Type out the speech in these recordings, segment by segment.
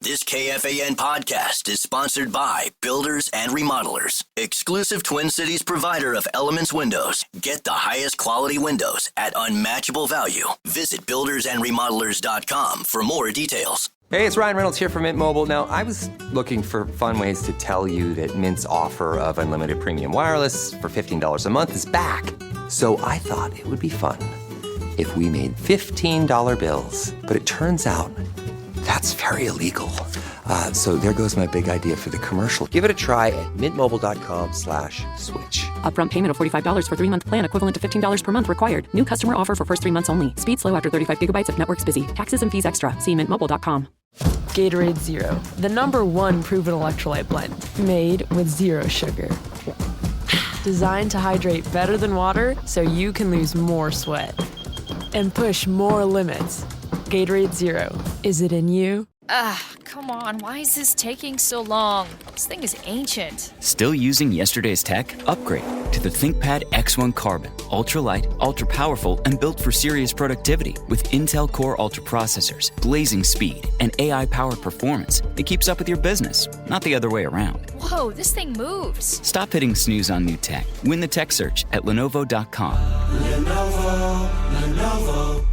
This KFAN podcast is sponsored by Builders and Remodelers, exclusive Twin Cities provider of Elements Windows. Get the highest quality windows at unmatchable value. Visit buildersandremodelers.com for more details. Hey, it's Ryan Reynolds here from Mint Mobile. Now, I was looking for fun ways to tell you that Mint's offer of unlimited premium wireless for $15 a month is back. So I thought it would be fun if we made $15 bills. But it turns out that's very illegal. So there goes my big idea for the commercial. Give it a try at mintmobile.com/switch. Upfront payment of $45 for 3-month plan, equivalent to $15 per month required. New customer offer for first 3 months only. Speed slow after 35 gigabytes if network's busy. Taxes and fees extra. See mintmobile.com. Gatorade Zero, the #1 proven electrolyte blend, made with zero sugar. Designed to hydrate better than water so you can lose more sweat and push more limits. Gatorade Zero. Is it in you? Come on. Why is this taking so long? This thing is ancient. Still using yesterday's tech? Upgrade to the ThinkPad X1 Carbon. Ultra-light, ultra-powerful, and built for serious productivity. With Intel Core Ultra processors, blazing speed, and AI-powered performance that keeps up with your business, not the other way around. Whoa, this thing moves. Stop hitting snooze on new tech. Win the tech search at Lenovo.com. Lenovo.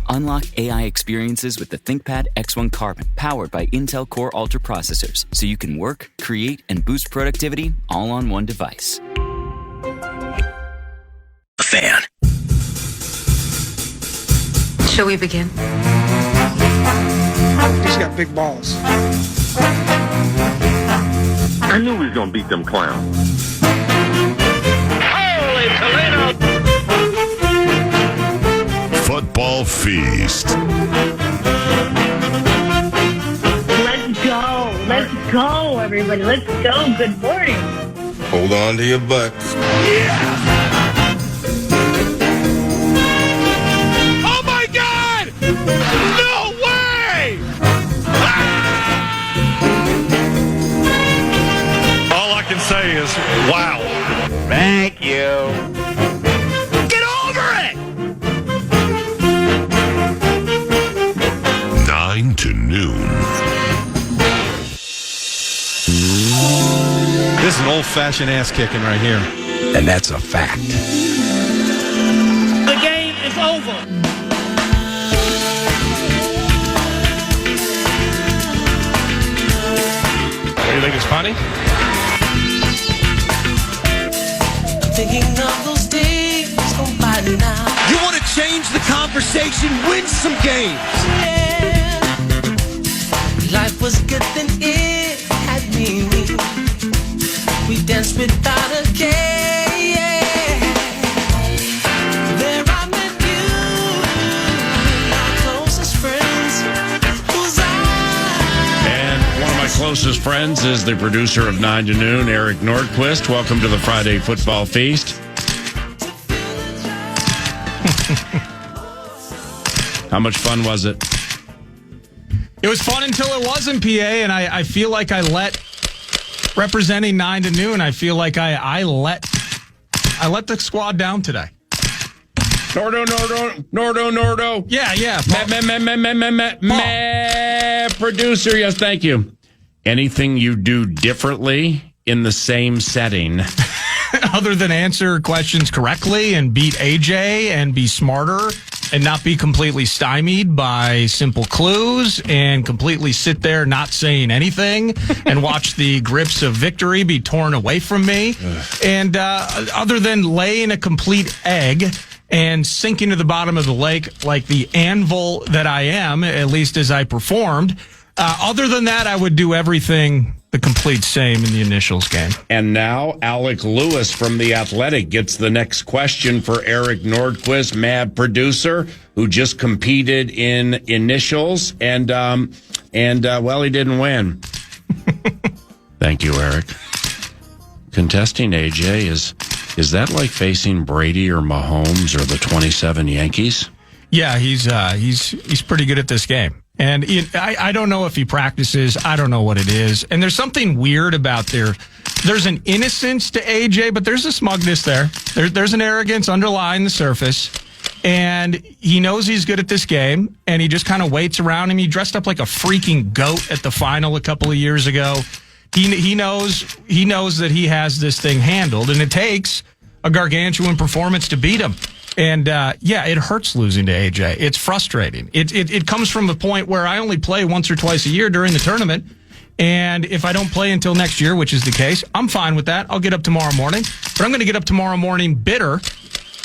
Unlock AI experiences with the ThinkPad X1 Carbon, powered by Intel Core Ultra processors, so you can work, create, and boost productivity all on one device. A fan. Shall we begin? He's got big balls. I knew we was gonna beat them clowns. Holy Toledo! Football Feast. Let's go, everybody. Let's go. Good morning. Hold on to your butts. Yeah! Oh my God! No way! Ah! All I can say is, wow. Thank you. Get over it! 9 to noon. This is an old-fashioned ass-kicking right here. And that's a fact. The game is over. What do you think is funny? Thinking of those days gone by now. You want to change the conversation? Win some games. Yeah. Life was good then it had meaning. We danced without a care. There I met you, my closest friends. Who's I? And one of my closest friends is the producer of 9 to Noon, Eric Nordquist. Welcome to the Friday Football Feast. How much fun was it? It was fun until it wasn't, PA, and I feel like I let, representing 9 to Noon, I feel like I let the squad down today. Nordo. Yeah. Producer, yes, thank you. Anything you do differently in the same setting? Other than answer questions correctly and beat AJ and be smarter and not be completely stymied by simple clues and completely sit there not saying anything and watch the grips of victory be torn away from me. And other than laying a complete egg and sinking to the bottom of the lake like the anvil that I am, at least as I performed, other than that, I would do everything the complete same in the initials game. And now Alec Lewis from The Athletic gets the next question for Eric Nordquist, mad producer, who just competed in initials, and well, he didn't win. Thank you, Eric. Contesting AJ, is that like facing Brady or Mahomes or the 27 Yankees? Yeah, he's pretty good at this game. And I don't know if he practices. I don't know what it is. And there's something weird about there's an innocence to AJ, but there's a smugness there. There's an arrogance underlying the surface. And he knows he's good at this game, and he just kind of waits around him. He dressed up like a freaking goat at the final a couple of years ago. He knows that he has this thing handled, and it takes a gargantuan performance to beat him. And, it hurts losing to AJ. It's frustrating. It comes from a point where I only play once or twice a year during the tournament. And if I don't play until next year, which is the case, I'm fine with that. I'll get up tomorrow morning. But I'm going to get up tomorrow morning bitter,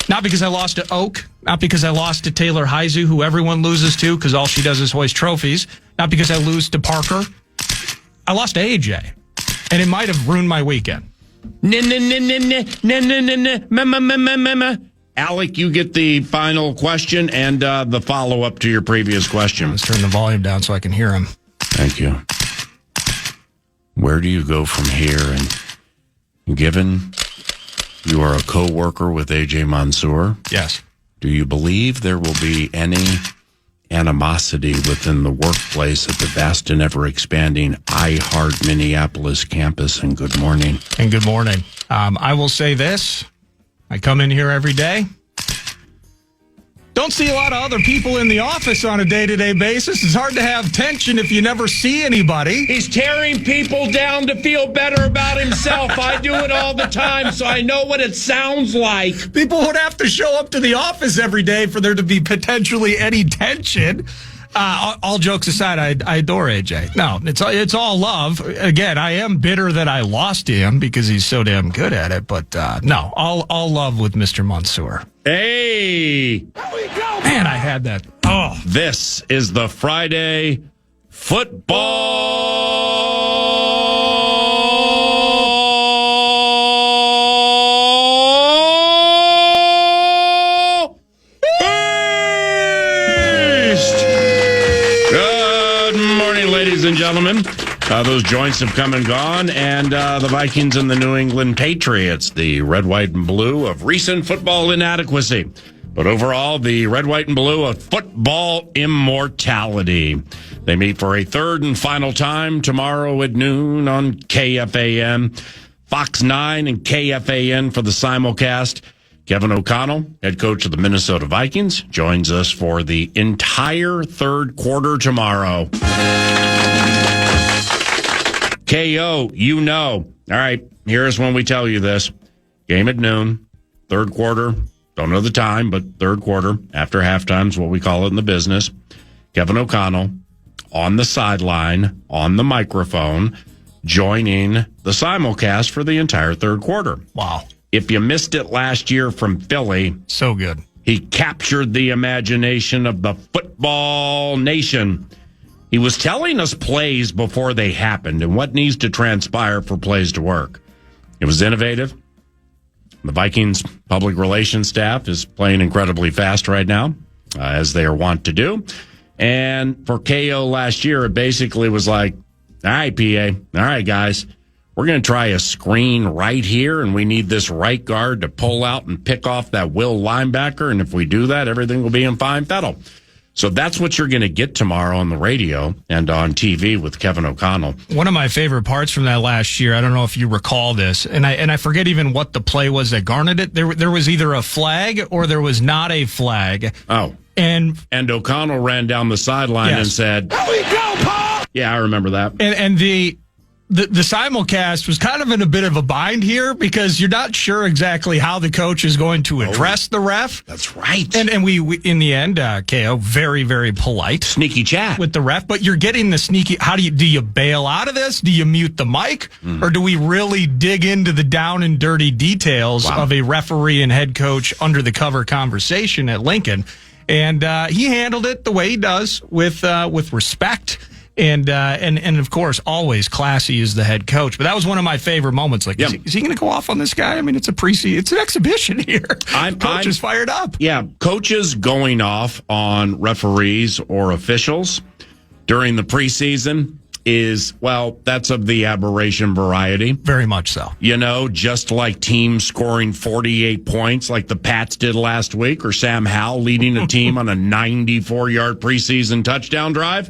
not because I lost to Oak, not because I lost to Taylor Heizu, who everyone loses to because all she does is hoist trophies, not because I lose to Parker. I lost to AJ, and it might have ruined my weekend. Alec, you get the final question and the follow-up to your previous question. Let's turn the volume down so I can hear him. Thank you. Where do you go from here? And given you are a co-worker with AJ Mansour, yes, do you believe there will be any animosity within the workplace at the vast and ever-expanding iHeart Minneapolis campus? And good morning. And good morning. I will say this. I come in here every day. Don't see a lot of other people in the office on a day-to-day basis. It's hard to have tension if you never see anybody. He's tearing people down to feel better about himself. I do it all the time, so I know what it sounds like. People would have to show up to the office every day for there to be potentially any tension. All jokes aside, I adore AJ. No, it's all love. Again, I am bitter that I lost to him because he's so damn good at it. But no, all love with Mr. Mansour. Hey! Man, I had that. Oh. This is the Friday Football Feast! Good morning, ladies and gentlemen. Those joints have come and gone, and the Vikings and the New England Patriots, the red, white, and blue of recent football inadequacy. But overall, the red, white, and blue of football immortality. They meet for a third and final time tomorrow at noon on KFAN, Fox 9 and KFAN for the simulcast. Kevin O'Connell, head coach of the Minnesota Vikings, joins us for the entire third quarter tomorrow. KO, you know. All right, here's when we tell you this. Game at noon, third quarter. Don't know the time, but third quarter, after halftime is what we call it in the business. Kevin O'Connell on the sideline, on the microphone, joining the simulcast for the entire third quarter. Wow. If you missed it last year from Philly. So good. He captured the imagination of the football nation. He was telling us plays before they happened and what needs to transpire for plays to work. It was innovative. The Vikings public relations staff is playing incredibly fast right now, as they are wont to do. And for KO last year, it basically was like, all right, PA, all right, guys, we're going to try a screen right here, and we need this right guard to pull out and pick off that will linebacker. And if we do that, everything will be in fine fettle. So that's what you're going to get tomorrow on the radio and on TV with Kevin O'Connell. One of my favorite parts from that last year, I don't know if you recall this, and I forget even what the play was that garnered it. There was either a flag or there was not a flag. Oh. And O'Connell ran down the sideline and said, "Here we go, Paul!" Yeah, I remember that. And the simulcast was kind of in a bit of a bind here because you're not sure exactly how the coach is going to address the ref. That's right. And we in the end, KO, very, very polite. Sneaky chat. With the ref, but you're getting the sneaky, do you bail out of this? Do you mute the mic? Or do we really dig into the down and dirty details of a referee and head coach under the cover conversation at Lincoln? And he handled it the way he does with respect. And of course, always classy as the head coach. But that was one of my favorite moments. Like, is he going to go off on this guy? I mean, it's it's an exhibition here. Coach is fired up. Yeah, coaches going off on referees or officials during the preseason is, well, that's of the aberration variety. Very much so. You know, just like teams scoring 48 points like the Pats did last week, or Sam Howell leading a team on a 94-yard preseason touchdown drive.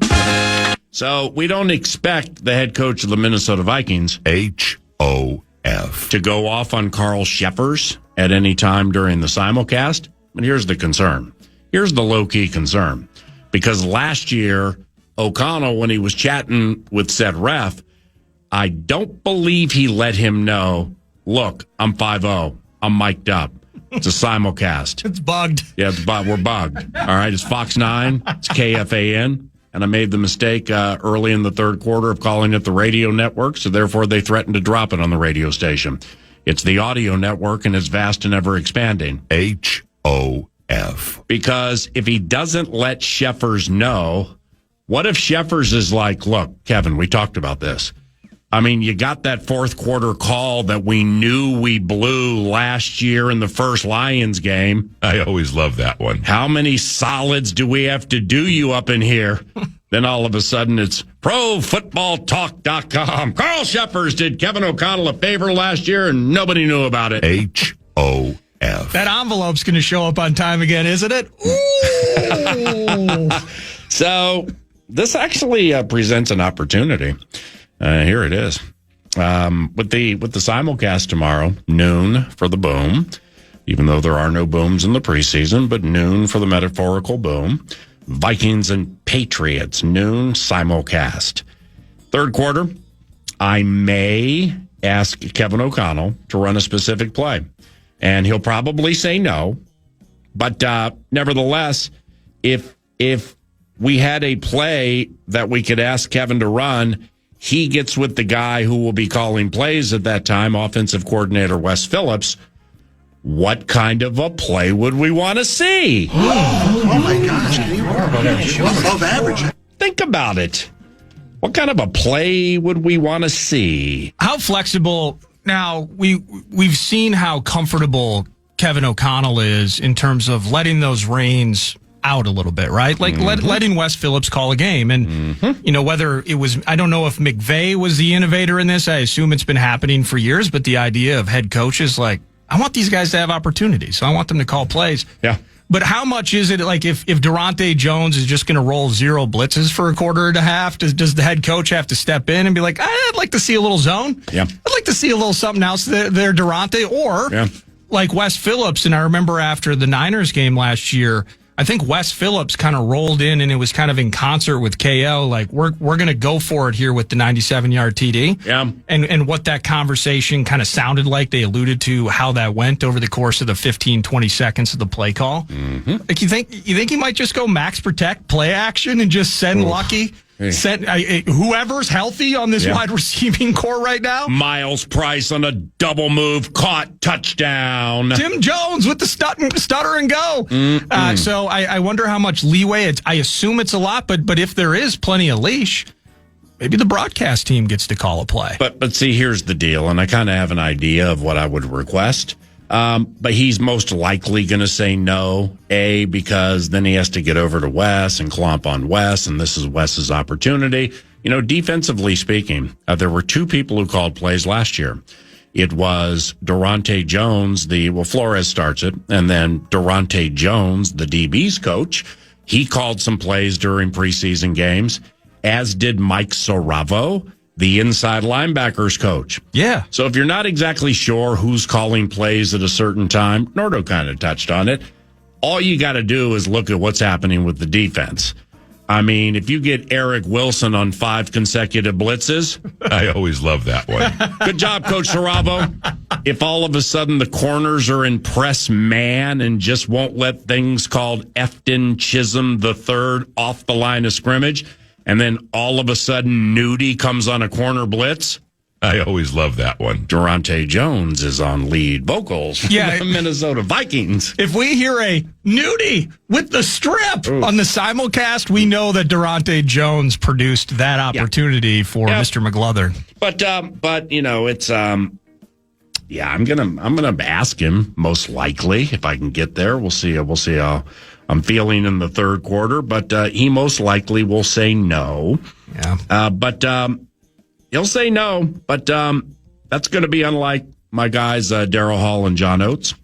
So we don't expect the head coach of the Minnesota Vikings, HOF, to go off on Carl Sheffers at any time during the simulcast. here's the concern. Here's the low-key concern. Because last year, O'Connell, when he was chatting with said ref, I don't believe he let him know, look, I'm 5-0. I'm mic'd up. It's a simulcast. It's bugged. Yeah, we're bugged. All right, it's Fox 9. It's KFAN. And I made the mistake early in the third quarter of calling it the radio network, so therefore they threatened to drop it on the radio station. It's the audio network, and it's vast and ever expanding. HOF. Because if he doesn't let Sheffers know, what if Sheffers is like, look, Kevin, we talked about this. I mean, you got that fourth quarter call that we knew we blew last year in the first Lions game. I always love that one. How many solids do we have to do you up in here? Then all of a sudden it's ProFootballTalk.com. Carl Sheffers did Kevin O'Connell a favor last year and nobody knew about it. HOF. That envelope's going to show up on time again, isn't it? Ooh. So this actually presents an opportunity. Here it is. With the simulcast tomorrow, noon for the boom, even though there are no booms in the preseason, but noon for the metaphorical boom. Vikings and Patriots, noon simulcast. Third quarter, I may ask Kevin O'Connell to run a specific play, and he'll probably say no. But nevertheless, if we had a play that we could ask Kevin to run, he gets with the guy who will be calling plays at that time, offensive coordinator Wes Phillips. What kind of a play would we want to see? Oh my gosh. Above average. Think about it. What kind of a play would we want to see? How flexible? Now, we've seen how comfortable Kevin O'Connell is in terms of letting those reins out a little bit, right? Like letting Wes Phillips call a game. And, whether it was, I don't know if McVay was the innovator in this. I assume it's been happening for years, but the idea of head coaches, like, I want these guys to have opportunities. So I want them to call plays. Yeah. But how much is it, like, if Durante Jones is just going to roll zero blitzes for a quarter and a half, does the head coach have to step in and be like, I'd like to see a little zone? Yeah. I'd like to see a little something else there, Durante. Or, like Wes Phillips, and I remember after the Niners game last year, I think Wes Phillips kind of rolled in, and it was kind of in concert with KO. Like, we're going to go for it here with the 97-yard TD. Yeah. And what that conversation kind of sounded like. They alluded to how that went over the course of the 15, 20 seconds of the play call. Mm-hmm. Like, you think he might just go max protect, play action, and just send Lucky? Send whoever's healthy on this wide receiving core right now. Miles Price on a double move, caught, touchdown. Tim Jones with the stutter and go. So I wonder how much leeway. I assume it's a lot, but if there is plenty of leash, maybe the broadcast team gets to call a play. But see, here's the deal, and I kind of have an idea of what I would request. But he's most likely going to say no, because then he has to get over to Wes and clomp on Wes, and this is Wes's opportunity. Defensively speaking, there were two people who called plays last year. It was Durante Jones, Flores starts it, and then Durante Jones, the DB's coach. He called some plays during preseason games, as did Mike Soravo, the inside linebackers coach. Yeah. So if you're not exactly sure who's calling plays at a certain time, Nordo kind of touched on it, all you got to do is look at what's happening with the defense. I mean, if you get Eric Wilson on 5 consecutive blitzes. I always love that one. Good job, Coach Saravo. If all of a sudden the corners are in press man and just won't let things called Efton Chisholm III off the line of scrimmage, and then all of a sudden Nudie comes on a corner blitz. I always love that one. Durante Jones is on lead vocals for the Minnesota Vikings. If we hear a Nudie with the strip on the simulcast, we know that Durante Jones produced that opportunity for Mr. McGlothern. But it's I'm gonna ask him most likely if I can get there. We'll see how I'm feeling in the third quarter, but he most likely will say no. Yeah. He'll say no, but that's going to be unlike my guys, Daryl Hall and John Oates,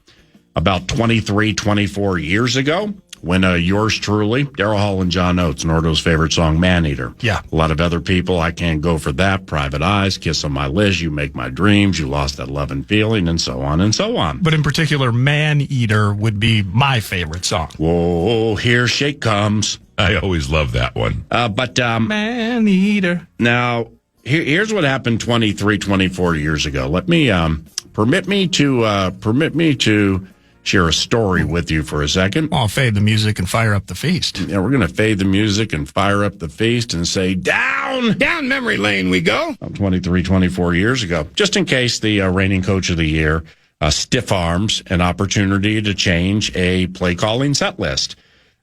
about 23, 24 years ago, when yours truly, Daryl Hall and John Oates, Nordo's favorite song, Man-Eater. Yeah. A lot of other people, I Can't Go For That, Private Eyes, Kiss on My Lips, You Make My Dreams, You Lost That Love and Feeling, and so on and so on. But in particular, Man-Eater would be my favorite song. Whoa, here she comes. I always love that one. Man-Eater. Now, here's what happened 24 years ago. Let me permit me to share a story with you for a second. I'll fade the music and fire up the feast. Yeah, we're going to fade the music and fire up the feast and say, down memory lane we go. 24 years ago. Just in case the reigning coach of the year stiff arms an opportunity to change a play calling set list.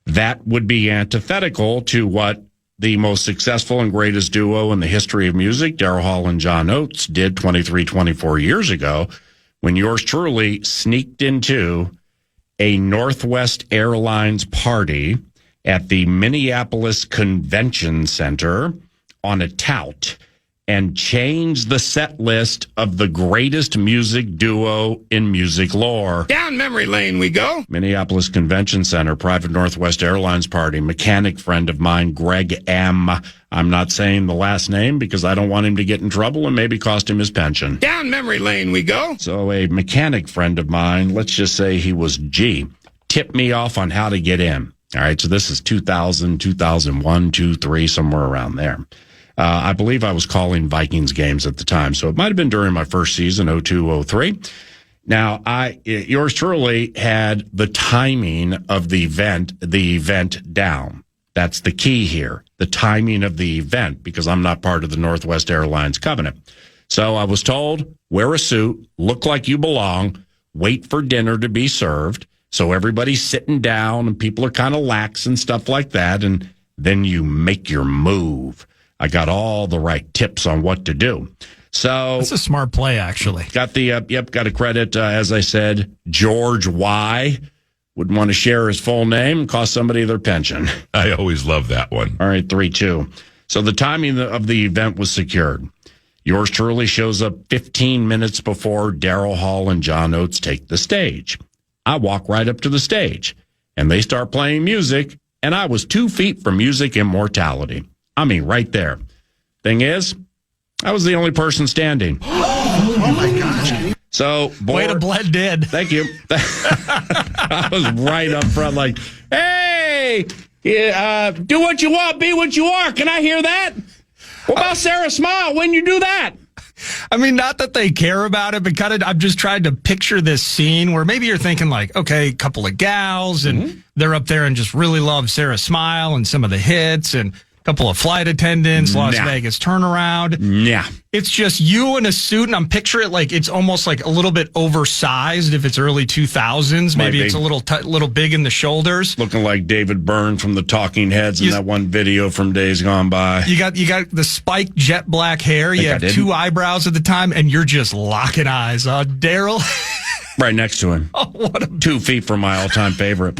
That would be antithetical to what the most successful and greatest duo in the history of music, Daryl Hall and John Oates, did 24 years ago when yours truly sneaked into a Northwest Airlines party at the Minneapolis Convention Center on a tout and changed the set list of the greatest music duo in music lore. Down memory lane we go. Minneapolis Convention Center, private Northwest Airlines party, mechanic friend of mine, Greg M. I'm not saying the last name because I don't want him to get in trouble and maybe cost him his pension. Down memory lane we go. So a mechanic friend of mine, let's just say he was G, tipped me off on how to get in. All right, so this is 2000, 2001, 2, 3, somewhere around there. I believe I was calling Vikings games at the time, so it might have been during my first season, 02-03. Now, yours truly had the timing of the event down. That's the key here, the timing of the event, because I'm not part of the Northwest Airlines covenant. So I was told, wear a suit, look like you belong, wait for dinner to be served. So everybody's sitting down and people are kind of lax and stuff like that, and then you make your move. I got all the right tips on what to do. So that's a smart play, actually. Got to credit, as I said, George Y. Wouldn't want to share his full name, cost somebody their pension. I always love that one. All right, 3-2. So the timing of the event was secured. Yours truly shows up 15 minutes before Daryl Hall and John Oates take the stage. I walk right up to the stage, and they start playing music, and I was 2 feet from music immortality. I mean, right there. Thing is, I was the only person standing. Oh my gosh. So, way to blend in. Thank you. I was right up front like, hey, do what you want, be what you are. Can I hear that? What about Sarah Smile when you do that? I mean, not that they care about it, but kind of, I'm just trying to picture this scene where maybe you're thinking like, okay, a couple of gals and they're up there and just really love Sarah Smile and some of the hits and couple of flight attendants, Las Vegas turnaround. Yeah. It's just you in a suit, and I'm picturing it like it's almost like a little bit oversized if it's early 2000s. Maybe it's a little big in the shoulders. Looking like David Byrne from the Talking Heads in that one video from days gone by. You got the spiked jet black hair. You have 2 eyebrows at the time, and you're just locking eyes on Daryl. Right next to him. Oh, what 2 feet from my all-time favorite.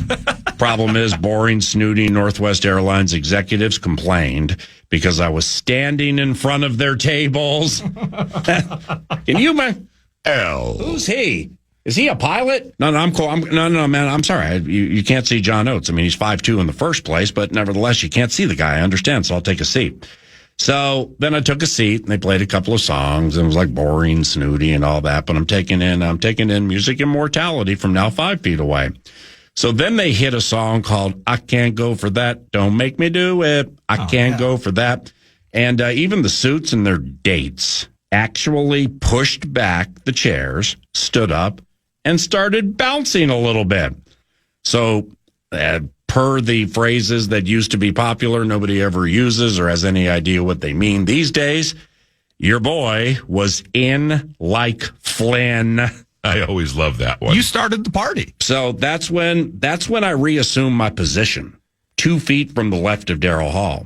Problem is, boring, snooty Northwest Airlines executives complained because I was standing in front of their tables. Can you, man? Who's he? Is he a pilot? No, I'm cool. No, man. I'm sorry. You can't see John Oates. I mean, he's 5'2" in the first place, but nevertheless, you can't see the guy. I understand, so I'll take a seat. So then I took a seat and they played a couple of songs and it was like boring, snooty and all that. But I'm taking in music immortality from now 5 feet away. So then they hit a song called I Can't Go For That. Don't Make Me Do It. I Can't Go For That. And even the suits and their dates actually pushed back the chairs, stood up, and started bouncing a little bit. So per the phrases that used to be popular, nobody ever uses or has any idea what they mean these days, your boy was in like Flynn. I always love that one. You started the party. So that's when I reassumed my position, 2 feet from the left of Daryl Hall.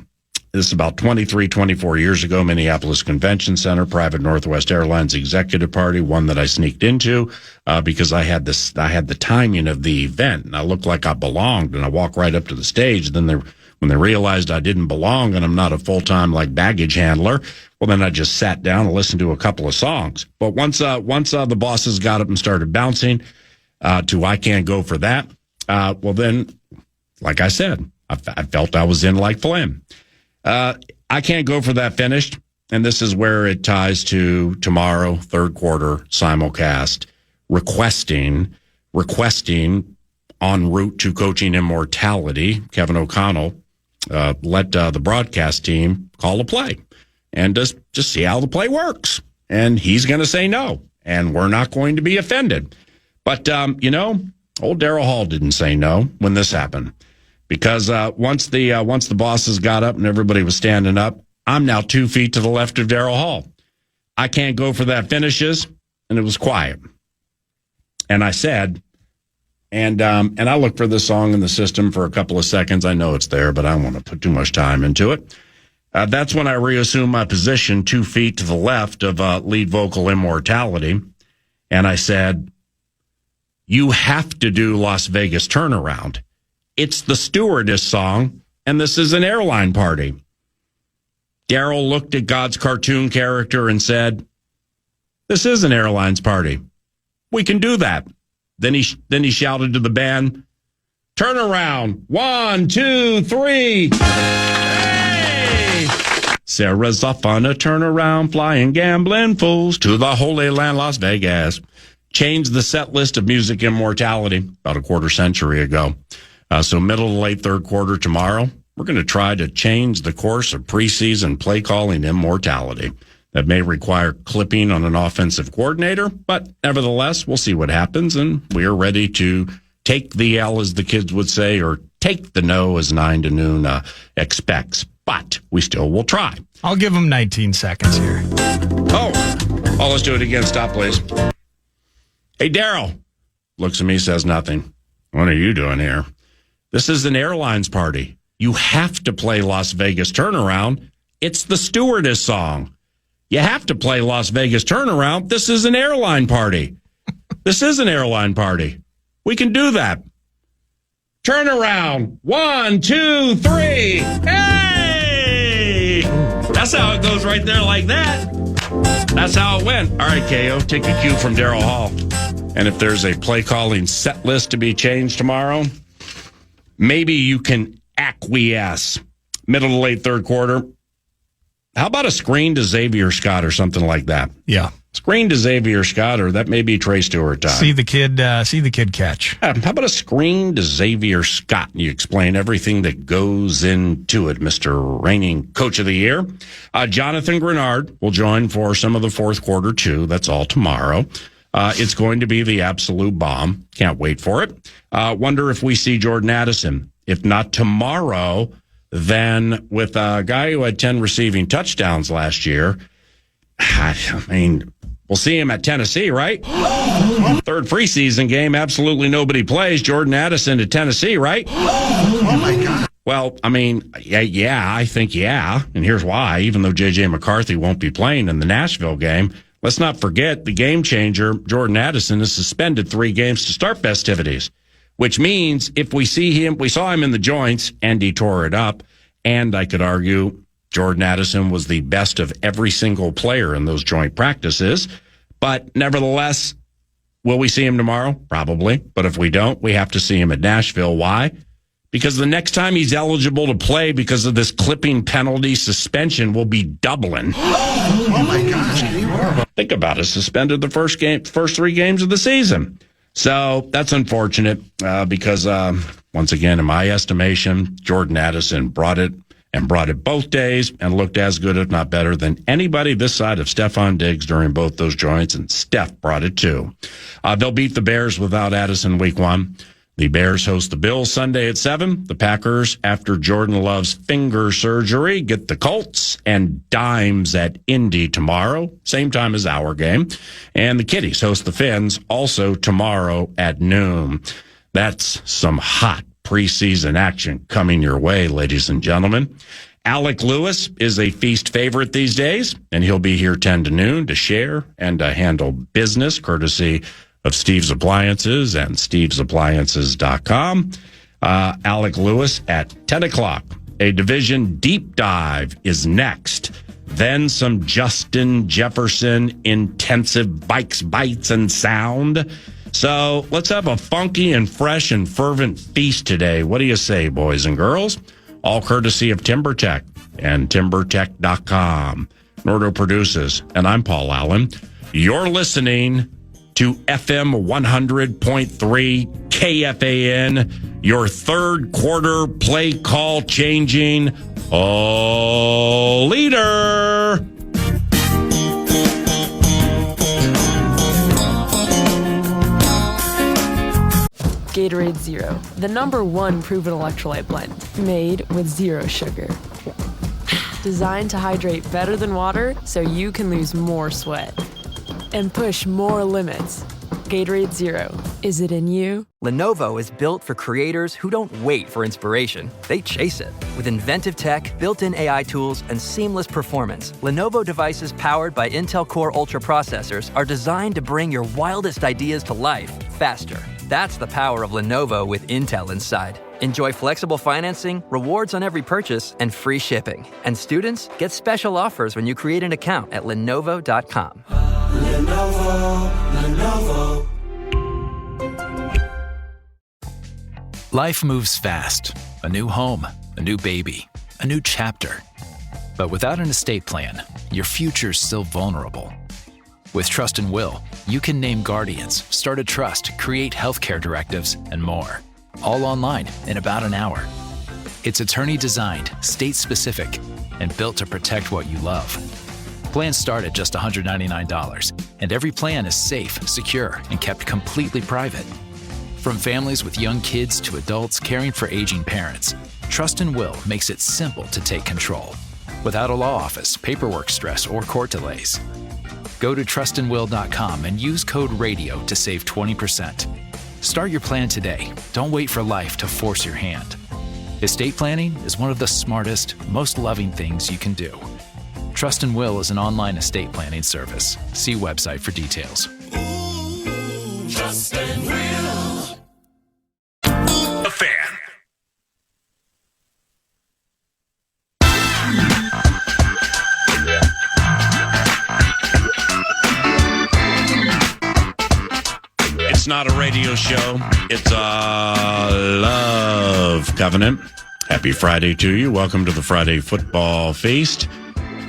This is about 24 years ago, Minneapolis Convention Center, private Northwest Airlines executive party, one that I sneaked into because I had the timing of the event, and I looked like I belonged, and I walked right up to the stage. Then when they realized I didn't belong and I'm not a full-time like baggage handler, well, then I just sat down and listened to a couple of songs. But once the bosses got up and started bouncing to I Can't Go For That, well, then like I said, I felt I was in like Flynn. I can't go for that finished. And this is where it ties to tomorrow, third quarter simulcast, requesting en route to coaching immortality. Kevin O'Connell let the broadcast team call a play and just see how the play works. And he's going to say no, and we're not going to be offended. But, old Darryl Hall didn't say no when this happened, because once the bosses got up and everybody was standing up, I'm now 2 feet to the left of Darryl Hall. I can't go for that finishes, and it was quiet. And I said, and I looked for this song in the system for a couple of seconds. I know it's there, but I don't want to put too much time into it. That's when I reassumed my position 2 feet to the left of lead vocal immortality. And I said, you have to do Las Vegas Turnaround. It's the stewardess song, and this is an airline party. Darryl looked at God's cartoon character and said, this is an airlines party. We can do that. Then he shouted to the band, turn around. 1, 2, 3. Hey! Sarah's off on a turnaround, flying gambling fools to the Holy Land, Las Vegas. Changed the set list of music immortality about a quarter century ago. So middle to late third quarter tomorrow, we're going to try to change the course of preseason play calling immortality. That may require clipping on an offensive coordinator, but nevertheless, we'll see what happens, and we are ready to take the L, as the kids would say, or take the no, as 9 to noon expects. But we still will try. I'll give them 19 seconds here. Oh, let's do it again. Stop, please. Hey, Darryl. Looks at me, says nothing. What are you doing here? This is an airlines party. You have to play Las Vegas Turnaround. It's the stewardess song. You have to play Las Vegas Turnaround. This is an airline party. This is an airline party. We can do that. Turn around. 1, 2, 3. Hey! That's how it goes right there like that. That's how it went. All right, KO, take a cue from Darryl Hall. And if there's a play calling set list to be changed tomorrow, maybe you can acquiesce. Middle to late third quarter. How about a screen to Xavier Scott or something like that? Yeah. Screen to Xavier Scott, or that may be Trey Stewart time. See the kid catch. How about a screen to Xavier Scott? You explain everything that goes into it, Mr. Reigning Coach of the Year. Jonathan Grenard will join for some of the fourth quarter, too. That's all tomorrow. It's going to be the absolute bomb. Can't wait for it. Wonder if we see Jordan Addison. If not tomorrow, then with a guy who had 10 receiving touchdowns last year, I mean, we'll see him at Tennessee, right? Third preseason game, absolutely nobody plays. Jordan Addison to Tennessee, right? Oh, my God. Well, I mean, yeah, I think, yeah. And here's why. Even though JJ McCarthy won't be playing in the Nashville game, let's not forget the game changer, Jordan Addison, is suspended 3 games to start festivities, which means if we saw him in the joints and he tore it up, and I could argue Jordan Addison was the best of every single player in those joint practices. But nevertheless, will we see him tomorrow? Probably. But if we don't, we have to see him at Nashville. Why? Because the next time he's eligible to play because of this clipping penalty suspension will be doubling. Oh, my gosh. Think about it. Suspended the first 3 games of the season. So that's unfortunate because, once again, in my estimation, Jordan Addison brought it both days and looked as good, if not better, than anybody this side of Stephon Diggs during both those joints, and Steph brought it too. They'll beat the Bears without Addison week 1. The Bears host the Bills Sunday at 7. The Packers, after Jordan Love's finger surgery, get the Colts and Dimes at Indy tomorrow, same time as our game. And the Kitties host the Finns also tomorrow at noon. That's some hot preseason action coming your way, ladies and gentlemen. Alec Lewis is a feast favorite these days, and he'll be here 10 to noon to share and to handle business, courtesy of Steve's Appliances and stevesappliances.com. Alec Lewis at 10 o'clock. A division deep dive is next. Then some Justin Jefferson intensive bikes, bites, and sound. So let's have a funky and fresh and fervent feast today. What do you say, boys and girls? All courtesy of TimberTech and TimberTech.com. Nordo produces, and I'm Paul Allen. You're listening to FM 100.3 KFAN, your third quarter play call changing leader. Gatorade Zero, the #1 proven electrolyte blend, made with zero sugar. Designed to hydrate better than water so you can lose more sweat and push more limits. Gatorade Zero. Is it in you? Lenovo is built for creators who don't wait for inspiration. They chase it. With inventive tech, built-in AI tools, and seamless performance, Lenovo devices powered by Intel Core Ultra processors are designed to bring your wildest ideas to life faster. That's the power of Lenovo with Intel inside. Enjoy flexible financing, rewards on every purchase, and free shipping. And students get special offers when you create an account at Lenovo.com. Lenovo. Life moves fast. A new home, a new baby, a new chapter. But without an estate plan, your future's still vulnerable. With Trust and Will, you can name guardians, start a trust, create healthcare directives, and more. All online in about an hour. It's attorney-designed, state-specific, and built to protect what you love. Plans start at just $199, and every plan is safe, secure, and kept completely private. From families with young kids to adults caring for aging parents, Trust and Will makes it simple to take control, without a law office, paperwork stress, or court delays. Go to trustandwill.com and use code RADIO to save 20%. Start your plan today. Don't wait for life to force your hand. Estate planning is one of the smartest, most loving things you can do. Trust and Will is an online estate planning service. See website for details. Trust and Will. The Fan. It's not a radio show. It's a love covenant. Happy Friday to you. Welcome to the Friday Football Feast.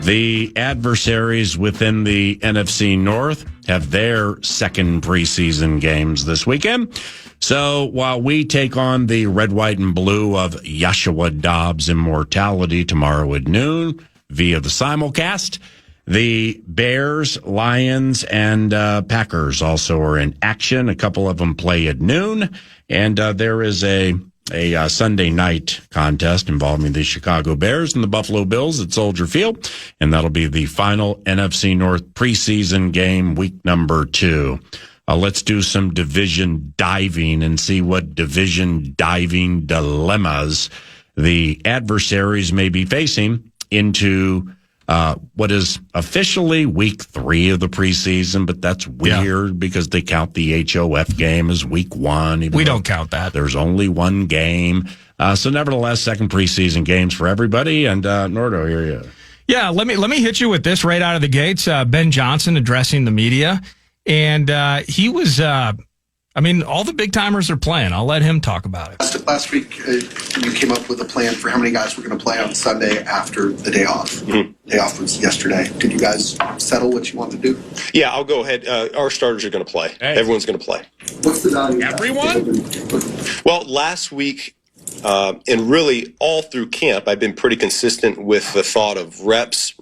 The adversaries within the NFC North have their second preseason games this weekend. So while we take on the red, white, and blue of Joshua Dobbs' immortality tomorrow at noon via the simulcast, the Bears, Lions, and Packers also are in action. A couple of them play at noon, and there is a Sunday night contest involving the Chicago Bears and the Buffalo Bills at Soldier Field, and that'll be the final NFC North preseason game, week number 2. Let's do some division diving and see what division diving dilemmas the adversaries may be facing into what is officially week 3 of the preseason, but that's weird because they count the HOF game as week 1. We don't count that. There's only one game. So nevertheless, second preseason games for everybody. And Nordo, here you are. Yeah, let me hit you with this right out of the gates. Ben Johnson addressing the media. And he was, all the big timers are playing. I'll let him talk about it. Last week, you came up with a plan for how many guys were going to play on Sunday after the day off. Mm-hmm. Day off was yesterday. Did you guys settle what you want to do? Yeah, I'll go ahead. Our starters are going to play. Hey. Everyone's going to play. What's the value? Everyone? Well, last week, and really all through camp, I've been pretty consistent with the thought of reps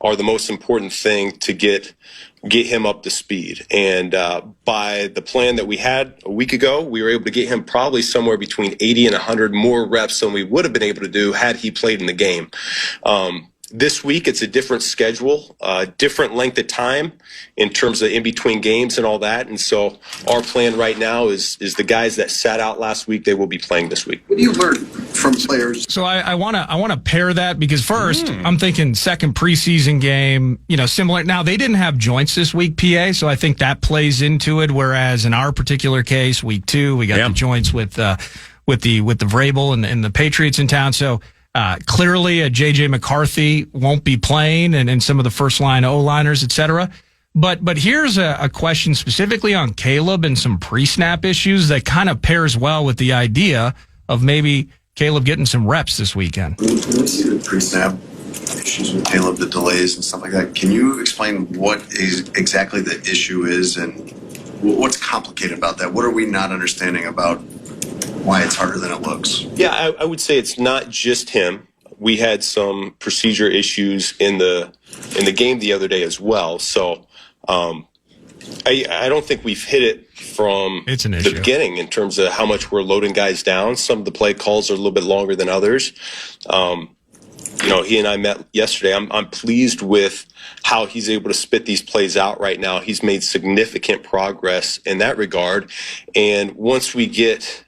are the most important thing to get him up to speed. And by the plan that we had a week ago, we were able to get him probably somewhere between 80 and 100 more reps than we would have been able to do had he played in the game. This week, it's a different schedule, different length of time in terms of in between games and all that. And so our plan right now is the guys that sat out last week, they will be playing this week. What do you learn from players? So I want to pair that because first I'm thinking second preseason game, similar. Now they didn't have joints this week, PA, so I think that plays into it. Whereas in our particular case, week 2, we got the joints with the Vrabel and the Patriots in town. So. Clearly, JJ McCarthy won't be playing and some of the first-line O-liners, et cetera. But here's a question specifically on Caleb and some pre-snap issues that kind of pairs well with the idea of maybe Caleb getting some reps this weekend. When we see the pre-snap issues with Caleb, the delays and stuff like that, can you explain what exactly the issue is and what's complicated about that? What are we not understanding about why it's harder than it looks? Yeah, I would say it's not just him. We had some procedure issues in the game the other day as well. So I don't think we've hit it from the beginning in terms of how much we're loading guys down. Some of the play calls are a little bit longer than others. He and I met yesterday. I'm pleased with how he's able to spit these plays out right now. He's made significant progress in that regard. And once we get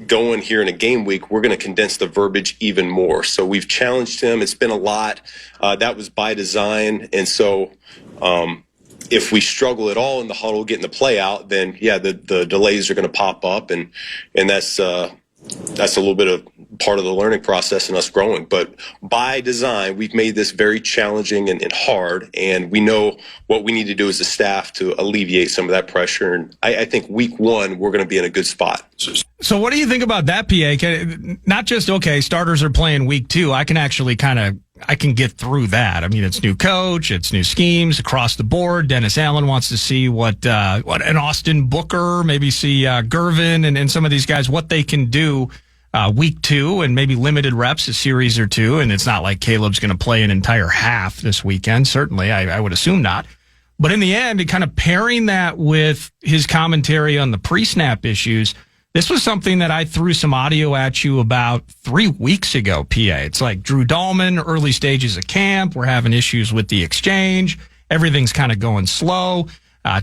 going here in a game week, we're going to condense the verbiage even more. So we've challenged him. It's been a lot. That was by design. And so if we struggle at all in the huddle getting the play out, then the delays are going to pop up, and that's a little bit of part of the learning process and us growing. But by design, we've made this very challenging and hard, and we know what we need to do as a staff to alleviate some of that pressure. And I think week one, we're going to be in a good spot. So what do you think about that, PA? Not just, okay, starters are playing week 2. I can actually I can get through that. I mean, it's new coach, it's new schemes across the board. Dennis Allen wants to see what an Austin Booker, maybe see Gervin and some of these guys, what they can do week 2 and maybe limited reps, a series or two. And it's not like Caleb's going to play an entire half this weekend. Certainly, I would assume not. But in the end, kind of pairing that with his commentary on the pre-snap issues, this was something that I threw some audio at you about 3 weeks ago, PA. It's like Drew Dahlman, early stages of camp. We're having issues with the exchange. Everything's kind of going slow.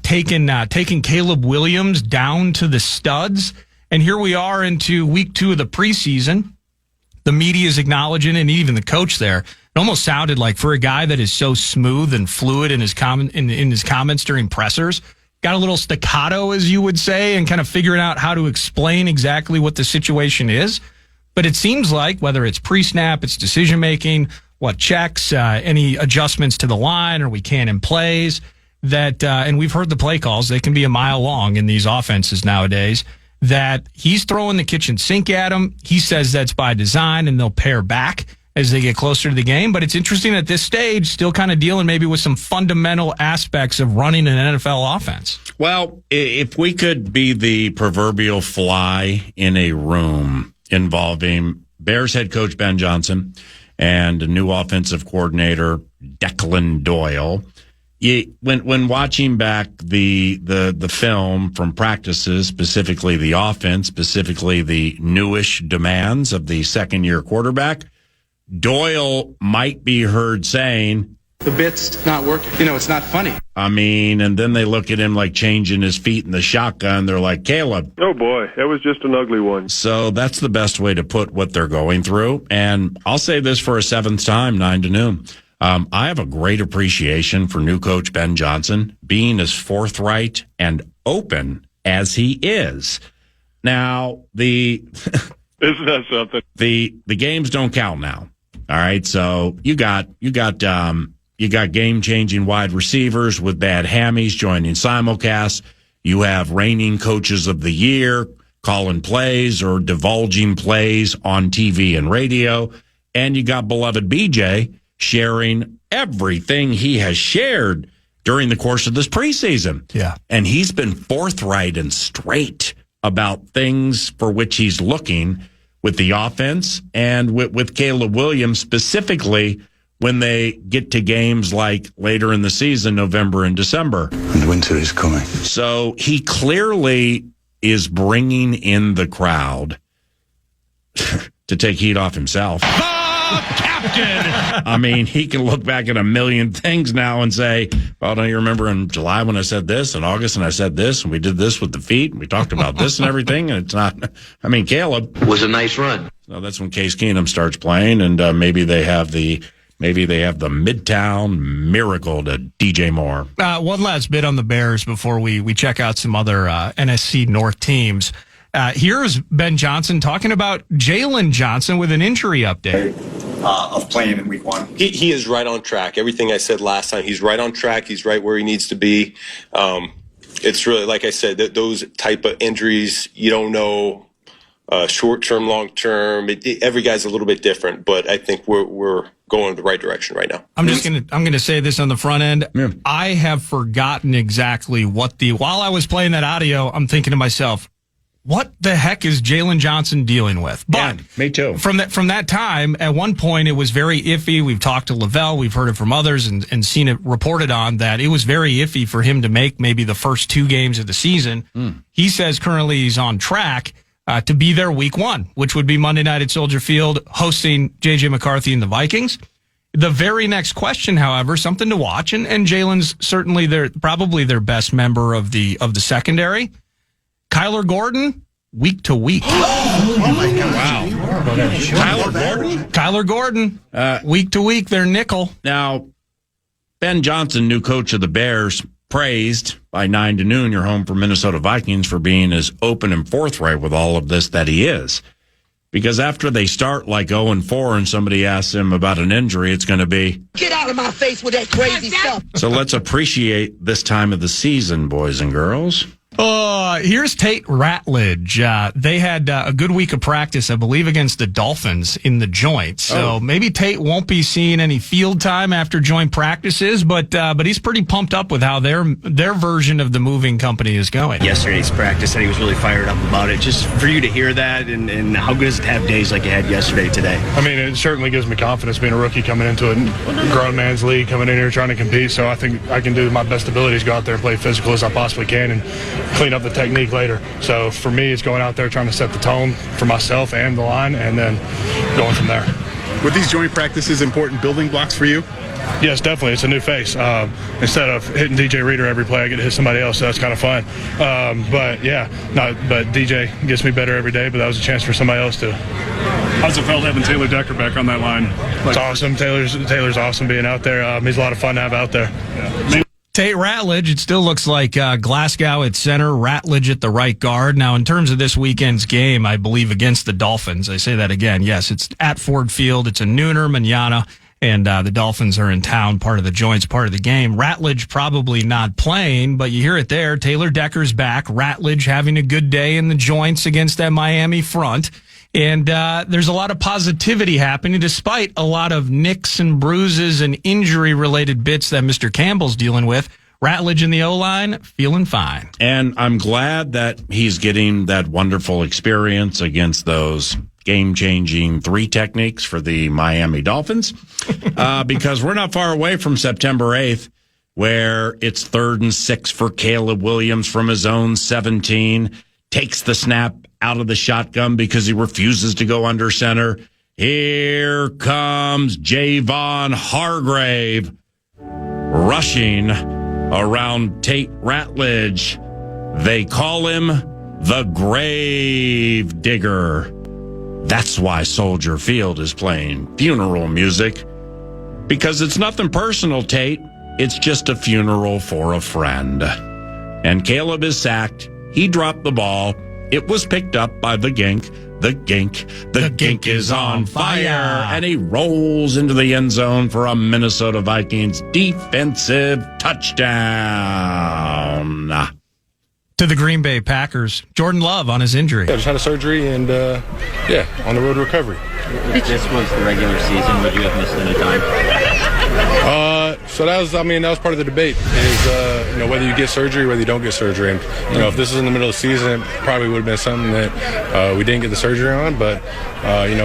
Taking Caleb Williams down to the studs. And here we are into week 2 of the preseason. The media is acknowledging, and even the coach there. It almost sounded like, for a guy that is so smooth and fluid in his comments during pressers, got a little staccato, as you would say, and kind of figuring out how to explain exactly what the situation is. But it seems like, whether it's pre-snap, it's decision-making, what checks, any adjustments to the line, or we can in plays, that, and we've heard the play calls, they can be a mile long in these offenses nowadays, that he's throwing the kitchen sink at them. He says that's by design, and they'll pare back as they get closer to the game. But it's interesting at this stage, still kind of dealing maybe with some fundamental aspects of running an NFL offense. Well, if we could be the proverbial fly in a room involving Bears head coach Ben Johnson and a new offensive coordinator, Declan Doyle, when watching back the film from practices, specifically the offense, specifically the newish demands of the second-year quarterback, Doyle might be heard saying, the bit's not working. It's not funny. I mean, and then they look at him like changing his feet in the shotgun. They're like, Caleb. Oh, boy, that was just an ugly one. So that's the best way to put what they're going through. And I'll say this for a 7th time, 9 to noon. I have a great appreciation for new coach Ben Johnson being as forthright and open as he is. Now, isn't that something? The games don't count now. All right, so you got game-changing wide receivers with bad hammies joining simulcasts. You have reigning coaches of the year calling plays or divulging plays on TV and radio, and you got beloved BJ sharing everything he has shared during the course of this preseason. Yeah, and he's been forthright and straight about things for which he's looking with the offense and with Caleb Williams, specifically when they get to games like later in the season, November and December. And winter is coming. So he clearly is bringing in the crowd to take heat off himself. Captain! I mean, he can look back at a million things now and say, well, don't you remember in July when I said this, in August and I said this, and we did this with the feet, and we talked about this and everything, and it's not, I mean, Caleb. Was a nice run. So that's when Case Keenum starts playing, and maybe they have the Midtown Miracle to DJ Moore. One last bit on the Bears before we check out some other NFC North teams. Here's Ben Johnson talking about Jalen Johnson with an injury update. of playing in week 1? He is right on track. Everything I said last time, he's right on track. He's right where he needs to be. It's really, like I said, those type of injuries, you don't know short term, long term. Every guy's a little bit different, but I think we're going in the right direction right now. I'm gonna say this on the front end. Yeah. I have forgotten exactly while I was playing that audio, I'm thinking to myself, what the heck is Jalen Johnson dealing with? But yeah, me too. From that time, at one point, it was very iffy. We've talked to Lavelle. We've heard it from others and seen it reported on that it was very iffy for him to make maybe the first 2 games of the season. He says currently he's on track to be there week 1, which would be Monday night at Soldier Field, hosting JJ McCarthy and the Vikings. The very next question, however, something to watch, and Jalen's certainly probably their best member of the secondary. Kyler Gordon, week to week. Oh my God! Wow, Kyler Gordon, week to week. They're nickel. Now, Ben Johnson, new coach of the Bears, praised by 9 to noon. You're home for Minnesota Vikings for being as open and forthright with all of this that he is. Because after they start like 0-4 and somebody asks him about an injury, it's going to be, get out of my face with that crazy stuff. So let's appreciate this time of the season, boys and girls. Here's Tate Ratledge. They had a good week of practice, I believe, against the Dolphins in the joint. So maybe Tate won't be seeing any field time after joint practices, but he's pretty pumped up with how their version of the moving company is going. Yesterday's practice, and he was really fired up about it. Just for you to hear that, and how good is it to have days like you had yesterday today? I mean, it certainly gives me confidence being a rookie coming into a grown man's league, coming in here trying to compete. So I think I can do my best abilities, go out there and play physical as I possibly can, and clean up the technique later. So for me, it's going out there trying to set the tone for myself and the line, and then going from there. Were these joint practices important building blocks for you? Yes, definitely. It's a new face. Instead of hitting DJ Reader every play, I get to hit somebody else, so that's kind of fun. But DJ gets me better every day, but that was a chance for somebody else to. How's it felt having Taylor Decker back on that line? It's awesome. Taylor's awesome being out there. He's a lot of fun to have out there. Yeah. Tate Ratledge, it still looks like Glasgow at center, Ratledge at the right guard. Now, in terms of this weekend's game, I believe against the Dolphins, I say that again, yes, it's at Ford Field. It's a nooner, manana, and the Dolphins are in town, part of the joints, part of the game. Ratledge probably not playing, but you hear it there. Taylor Decker's back. Ratledge having a good day in the joints against that Miami front. And there's a lot of positivity happening despite a lot of nicks and bruises and injury-related bits that Mr. Campbell's dealing with. Ratledge in the O-line, feeling fine. And I'm glad that he's getting that wonderful experience against those game-changing 3 techniques for the Miami Dolphins because we're not far away from September 8th, where it's 3rd and 6 for Caleb Williams from his own 17, takes the snap out of the shotgun because he refuses to go under center. Here comes Javon Hargrave rushing around Tate Ratledge. They call him the Grave Digger. That's why Soldier Field is playing funeral music, because it's nothing personal, Tate. It's just a funeral for a friend. And Caleb is sacked. He dropped the ball. It was picked up by the Gink. The Gink is on fire. And he rolls into the end zone for a Minnesota Vikings defensive touchdown. To the Green Bay Packers, Jordan Love on his injury. Yeah, just had a surgery and, on the road to recovery. If this was the regular season, would you have missed any time? So that was part of the debate is, whether you get surgery, whether you don't get surgery. And, if this was in the middle of the season, it probably would have been something that we didn't get the surgery on. But,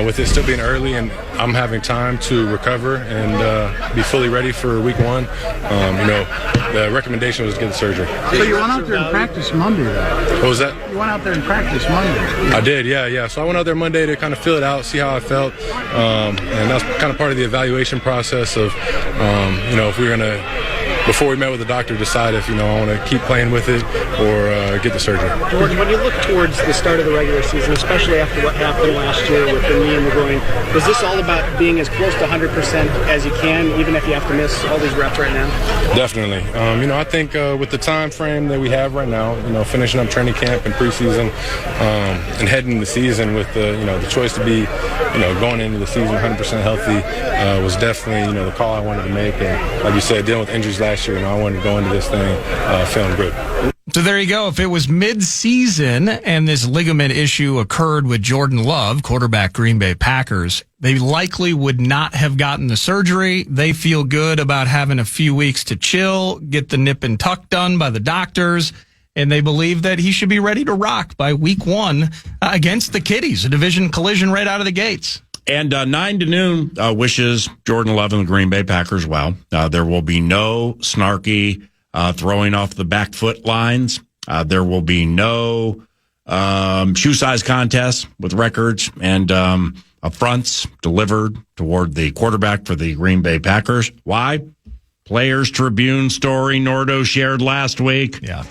with it still being early and I'm having time to recover and be fully ready for week 1, the recommendation was to get the surgery. So you went out there and practiced Monday, though? What was that? You went out there and practiced Monday. I did, yeah. So I went out there Monday to kind of feel it out, see how I felt. And that's kind of part of the evaluation process of, if we're going to before we met with the doctor, decide if, I want to keep playing with it or get the surgery. Jordan, when you look towards the start of the regular season, especially after what happened last year with the knee and the groin, is this all about being as close to 100% as you can, even if you have to miss all these reps right now? Definitely. I think with the time frame that we have right now, finishing up training camp and preseason and heading the season with the choice to be, going into the season 100% healthy was definitely, the call I wanted to make. And like you said, dealing with injuries last year, I wanted to go into this thing feeling good. So there you go. If it was mid-season and this ligament issue occurred with Jordan Love, quarterback Green Bay Packers, they likely would not have gotten the surgery. They feel good about having a few weeks to chill, get the nip and tuck done by the doctors, and they believe that he should be ready to rock by week 1 against the Kitties, a division collision right out of the gates. And 9 to noon wishes Jordan Love and the Green Bay Packers well. There will be no snarky throwing off the back foot lines. There will be no shoe size contests with records and affronts delivered toward the quarterback for the Green Bay Packers. Why? Players Tribune story Nordo shared last week. Yeah.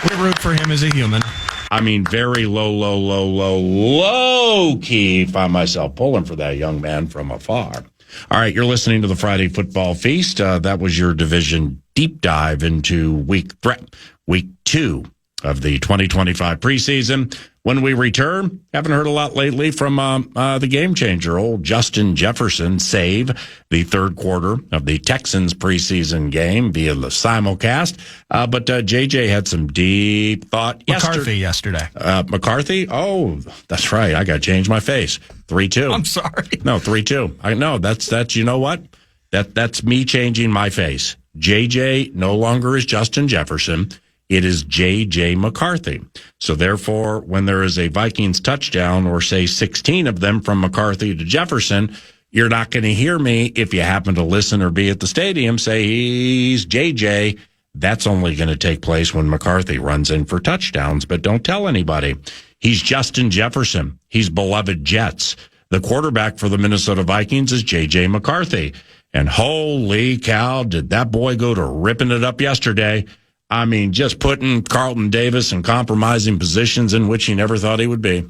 We root for him as a human. I mean, very low key. Find myself pulling for that young man from afar. All right, you're listening to the Friday Football Feast. That was your division deep dive into week 2 of the 2025 preseason. When we return, haven't heard a lot lately from the game changer, old Justin Jefferson, save the third quarter of the Texans preseason game via the simulcast. But JJ had some deep thought yesterday. McCarthy? Oh, that's right. I got to change my face. 3-2. I'm sorry. No, 3-2. I know that's you know what? That's me changing my face. JJ no longer is Justin Jefferson. It is JJ McCarthy. So therefore, when there is a Vikings touchdown, or say 16 of them from McCarthy to Jefferson, you're not going to hear me, if you happen to listen or be at the stadium, say he's JJ. That's only going to take place when McCarthy runs in for touchdowns, but don't tell anybody. He's Justin Jefferson. He's beloved Jets. The quarterback for the Minnesota Vikings is JJ McCarthy. And holy cow, did that boy go to ripping it up yesterday. I mean, just putting Carlton Davis in compromising positions in which he never thought he would be.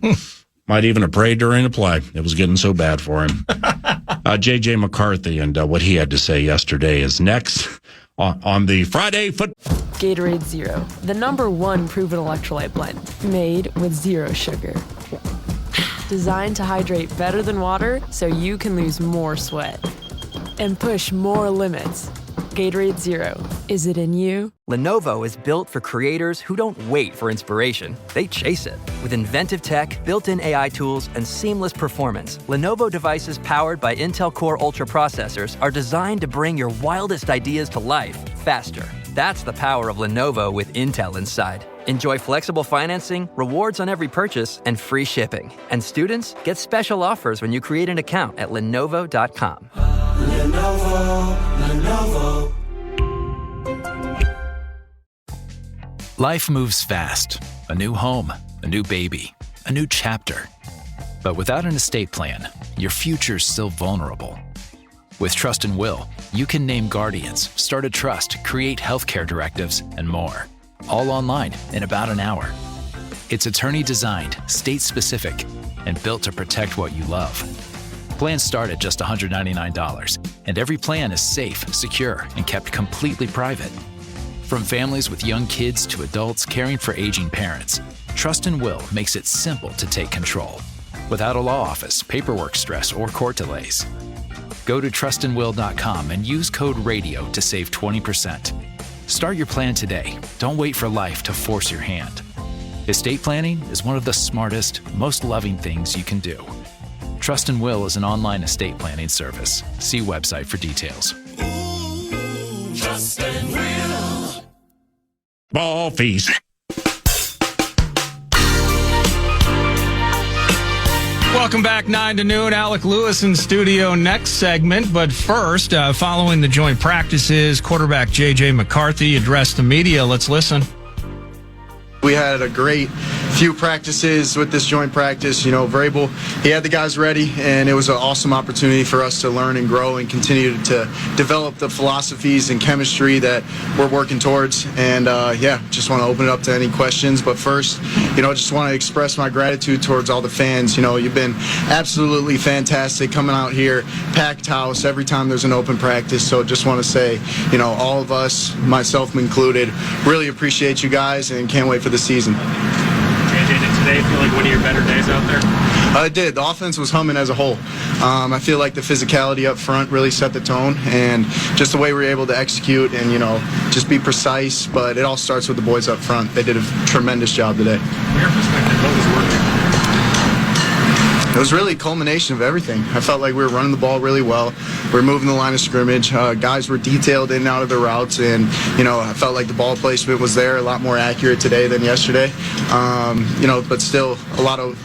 Might even have prayed during the play. It was getting so bad for him. JJ McCarthy and what he had to say yesterday is next on the Friday Football. Gatorade Zero, the #1 proven electrolyte blend, made with zero sugar. Designed to hydrate better than water so you can lose more sweat and push more limits. Gatorade Zero. Is it in you? Lenovo is built for creators who don't wait for inspiration. They chase it. With inventive tech, built-in AI tools, and seamless performance, Lenovo devices powered by Intel Core Ultra processors are designed to bring your wildest ideas to life faster. That's the power of Lenovo with Intel inside. Enjoy flexible financing, rewards on every purchase, and free shipping. And students get special offers when you create an account at Lenovo.com. Lenovo. Life moves fast. A new home, a new baby, a new chapter. But without an estate plan, your future's still vulnerable. With Trust and Will, you can name guardians, start a trust, create healthcare directives, and more. All online in about an hour. It's attorney-designed, state-specific, and built to protect what you love. Plans start at just $199, and every plan is safe, secure, and kept completely private. From families with young kids to adults caring for aging parents, Trust and Will makes it simple to take control, without a law office, paperwork stress, or court delays. Go to trustandwill.com and use code RADIO to save 20%. Start your plan today. Don't wait for life to force your hand. Estate planning is one of the smartest, most loving things you can do. Trust and Will is an online estate planning service. See website for details. Trust and Will. Ball feast. Welcome back, 9 to noon. Alec Lewis in studio next segment. But first, following the joint practices, quarterback JJ McCarthy addressed the media. Let's listen. We had a great few practices with this joint practice. Vrabel, he had the guys ready, and it was an awesome opportunity for us to learn and grow and continue to develop the philosophies and chemistry that we're working towards. And just want to open it up to any questions. But first, just want to express my gratitude towards all the fans. You've been absolutely fantastic coming out here, packed house every time there's an open practice. So just want to say, all of us, myself included, really appreciate you guys and can't wait for the season. JJ, did today feel like one of your better days out there? It did. The offense was humming as a whole. I feel like the physicality up front really set the tone, and just the way we were able to execute and, just be precise. But it all starts with the boys up front. They did a tremendous job today. From your perspective, what was working? It was really a culmination of everything. I felt like we were running the ball really well. We were moving the line of scrimmage. Guys were detailed in and out of their routes, and I felt like the ball placement was there, a lot more accurate today than yesterday. But still a lot of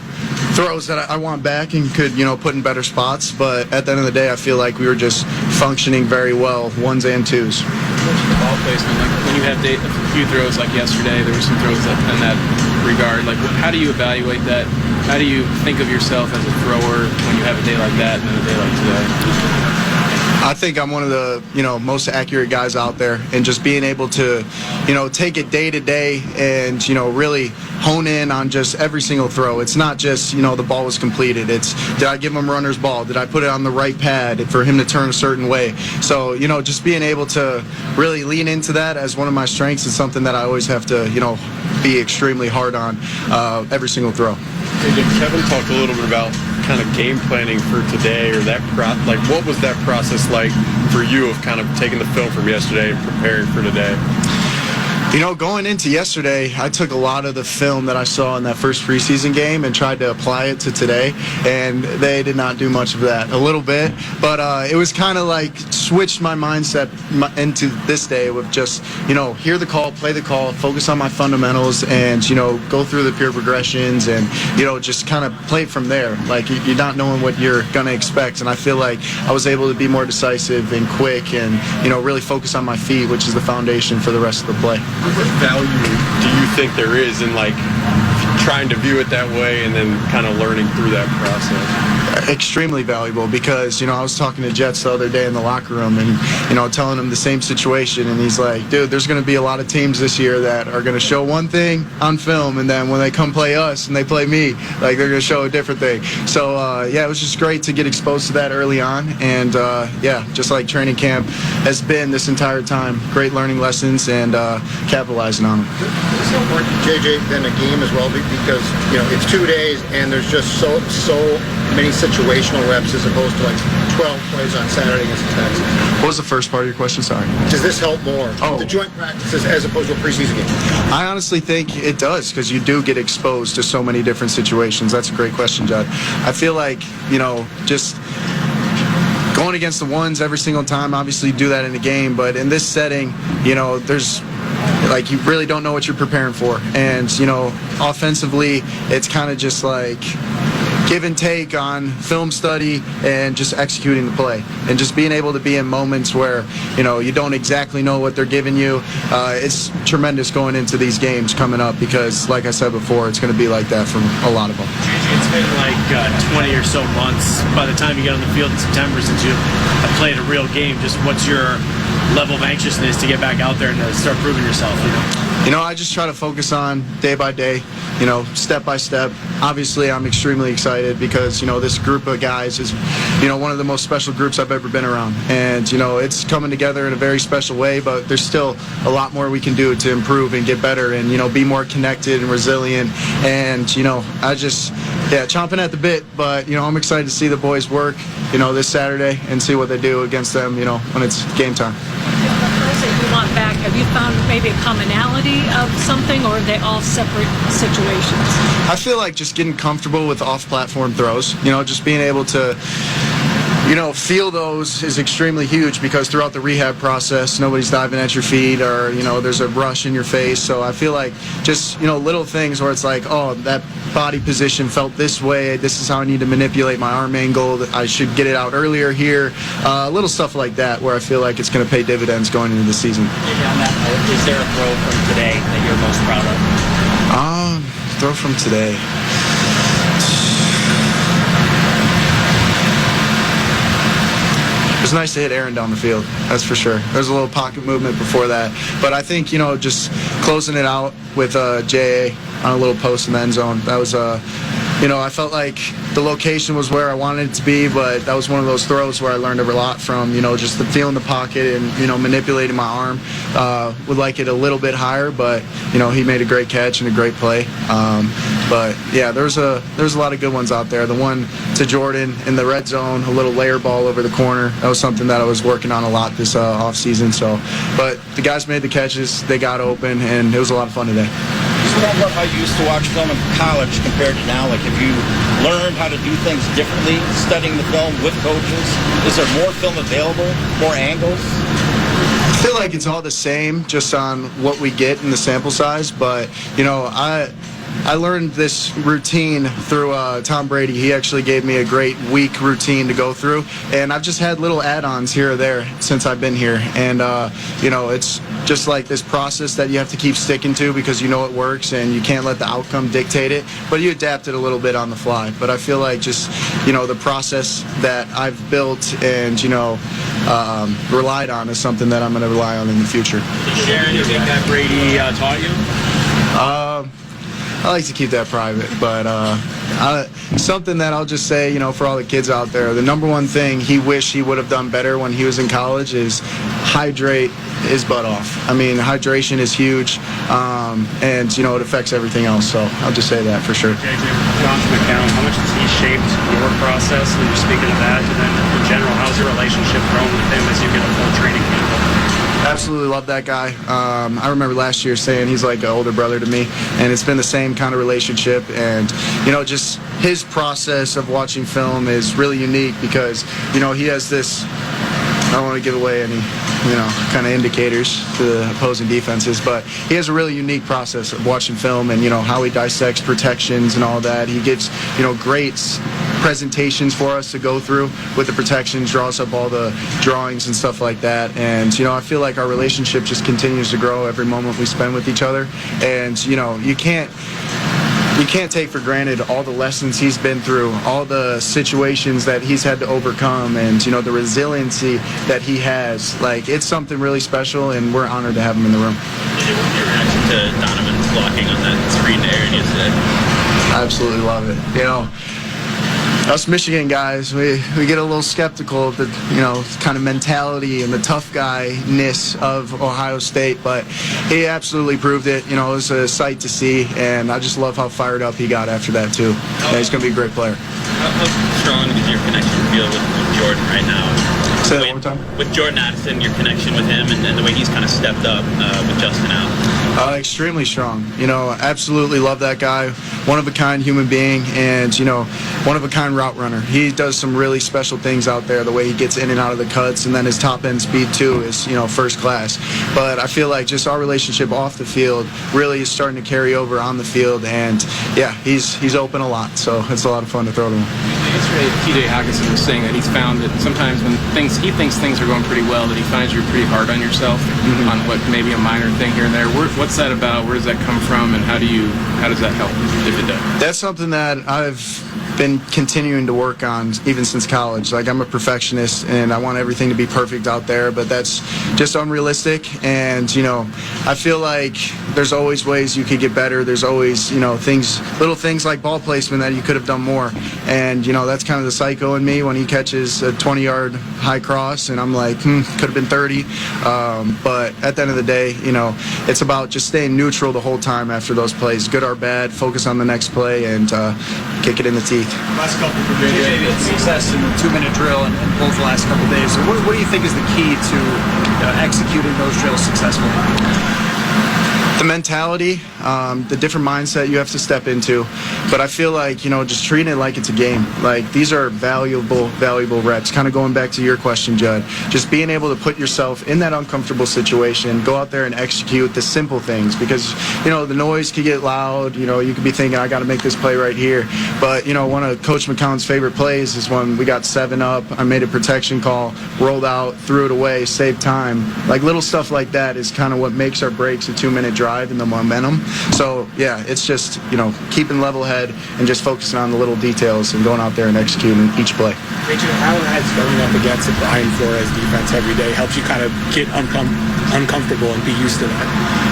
throws that I want back and could put in better spots. But at the end of the day, I feel like we were just functioning very well, ones and twos. What's the ball placement? Like when you have a few throws like yesterday, there were some throws in that regard. Like, how do you evaluate that? How do you think of yourself as a thrower when you have a day like that and then a day like today? I think I'm one of the most accurate guys out there, and just being able to take it day to day and really hone in on just every single throw. It's not just the ball was completed. It's, did I give him runner's ball? Did I put it on the right pad for him to turn a certain way? So just being able to really lean into that as one of my strengths is something that I always have to be extremely hard on every single throw. Did Kevin talk a little bit about kind of game planning for today, or what was that process like for you of kind of taking the film from yesterday and preparing for today? Going into yesterday, I took a lot of the film that I saw in that first preseason game and tried to apply it to today, and they did not do much of that. A little bit, but it was kind of like switched my mindset into this day with just, hear the call, play the call, focus on my fundamentals, and, go through the pure progressions and, just kind of play from there. Like, you're not knowing what you're going to expect, and I feel like I was able to be more decisive and quick and, really focus on my feet, which is the foundation for the rest of the play. What value do you think there is in trying to view it that way and then kind of learning through that process? Extremely valuable, because I was talking to Jets the other day in the locker room and telling him the same situation, and he's like, dude, there's going to be a lot of teams this year that are going to show one thing on film, and then when they come play us and they play me, they're going to show a different thing. So it was just great to get exposed to that early on, and just like training camp has been this entire time, great learning lessons and capitalizing on them. It's so important, JJ, than a game as well, because it's 2 days and there's just so many situational reps as opposed to 12 plays on Saturday against the Texans. What was the first part of your question? Sorry. Does this help more? The joint practices as opposed to a preseason game? I honestly think it does, because you do get exposed to so many different situations. That's a great question, Judd. I feel like, just going against the ones every single time, obviously you do that in a game, but in this setting, there's you really don't know what you're preparing for. And, offensively, it's kind of just give and take on film study and just executing the play. And just being able to be in moments where, you don't exactly know what they're giving you. It's tremendous going into these games coming up, because, like I said before, it's going to be like that for a lot of them. It's been 20 or so months by the time you get on the field in September since you have played a real game. Just what's your level of anxiousness to get back out there and to start proving yourself? I just try to focus on day by day, step by step. Obviously, I'm extremely excited because, this group of guys is, one of the most special groups I've ever been around. And, it's coming together in a very special way, but there's still a lot more we can do to improve and get better and, be more connected and resilient. And, I just, chomping at the bit, but, I'm excited to see the boys work, this Saturday and see what they do against them, when it's game time. That you want back, have you found maybe a commonality of something, or are they all separate situations? I feel like just getting comfortable with off-platform throws, just being able to feel those is extremely huge, because throughout the rehab process, nobody's diving at your feet or, there's a rush in your face. So I feel like just, little things where it's like, oh, that body position felt this way. This is how I need to manipulate my arm angle. I should get it out earlier here. Little stuff like that where I feel like it's going to pay dividends going into the season. Maybe on that note, is there a throw from today that you're most proud of? Throw from today. It was nice to hit Aaron down the field, that's for sure. There was a little pocket movement before that. But I think, just closing it out with JA on a little post in the end zone, that was, I felt like the location was where I wanted it to be, but that was one of those throws where I learned a lot from, just the feeling the pocket and, manipulating my arm. Would like it a little bit higher, but, he made a great catch and a great play. But yeah, there's a lot of good ones out there. The one to Jordan in the red zone, a little layer ball over the corner. That was something that I was working on a lot this offseason. But the guys made the catches, they got open, and it was a lot of fun today. Just talk about how you used to watch film in college compared to now. Like, have you learned how to do things differently, studying the film with coaches? Is there more film available, more angles? I feel like it's all the same, just on what we get in the sample size. But, I learned this routine through Tom Brady. He actually gave me a great week routine to go through, and I've just had little add-ons here or there since I've been here. And it's just like this process that you have to keep sticking to because you know it works and you can't let the outcome dictate it, but you adapt it a little bit on the fly. But I feel like just the process that I've built and relied on is something that I'm going to rely on in the future. Sharon, you think that Brady taught you? I like to keep that private, but something that I'll just say, for all the kids out there, the number one thing he wished he would have done better when he was in college is hydrate his butt off. I mean, hydration is huge, and, it affects everything else, so I'll just say that for sure. JJ, Josh McCown, how much has he shaped your process when you're speaking of that? And then in general, how's your relationship grown with him as you get a full training camp? Absolutely love that guy. I remember last year saying he's like an older brother to me, and it's been the same kind of relationship. And just his process of watching film is really unique because he has this. I don't want to give away any kind of indicators to the opposing defenses, but he has a really unique process of watching film and how he dissects protections and all that. He gives great presentations for us to go through with the protections, draws up all the drawings and stuff like that. And I feel like our relationship just continues to grow every moment we spend with each other. And you can't take for granted all the lessons he's been through, all the situations that he's had to overcome, and the resiliency that he has. Like, it's something really special, and we're honored to have him in the room. What's your reaction to Donovan's blocking on that screen to Aaron yesterday? I absolutely love it. Us Michigan guys, we get a little skeptical of the kind of mentality and the tough guy-ness of Ohio State, but he absolutely proved it. It was a sight to see, and I just love how fired up he got after that too. Yeah, he's going to be a great player. How strong is your connection feel with Jordan right now? Say that one more time. With Jordan Addison, your connection with him and the way he's kind of stepped up with Justin out. Extremely strong. Absolutely love that guy. One of a kind human being, and one of a kind route runner. He does some really special things out there. The way he gets in and out of the cuts, and then his top end speed too is first class. But I feel like just our relationship off the field really is starting to carry over on the field, and yeah, he's open a lot, so it's a lot of fun to throw to him. Yesterday, T.J. Hawkinson was saying that he's found that sometimes when he thinks things are going pretty well, that he finds you're pretty hard on yourself on what maybe a minor thing here and there. What's that about? Where does that come from? And how does that help, if it does? That's something that I've been continuing to work on even since college. Like, I'm a perfectionist and I want everything to be perfect out there, but that's just unrealistic. And I feel like there's always ways you could get better. There's always little things like ball placement that you could have done more. And that's kind of the psycho in me when he catches a 20-yard high cross and I'm like, could have been 30. But at the end of the day, it's about just staying neutral the whole time after those plays, good or bad. Focus on the next play and kick it in the teeth. Last couple for JJ, success in the 2-minute drill and both the last couple of days. So what do you think is the key to executing those drills successfully? The mentality, the different mindset you have to step into. But I feel like, just treating it like it's a game. Like, these are valuable reps. Kind of going back to your question, Judd. Just being able to put yourself in that uncomfortable situation, go out there and execute the simple things. Because, the noise could get loud. You could be thinking, I got to make this play right here. But, one of Coach McCown's favorite plays is when we got 7 up, I made a protection call, rolled out, threw it away, saved time. Like, little stuff like that is kind of what makes or breaks a 2-minute drive and the momentum. So yeah, it's just, keeping level head and just focusing on the little details and going out there and executing each play. JJ, how has going up against the Brian Flores defense every day helped you kind of get uncomfortable and be used to that?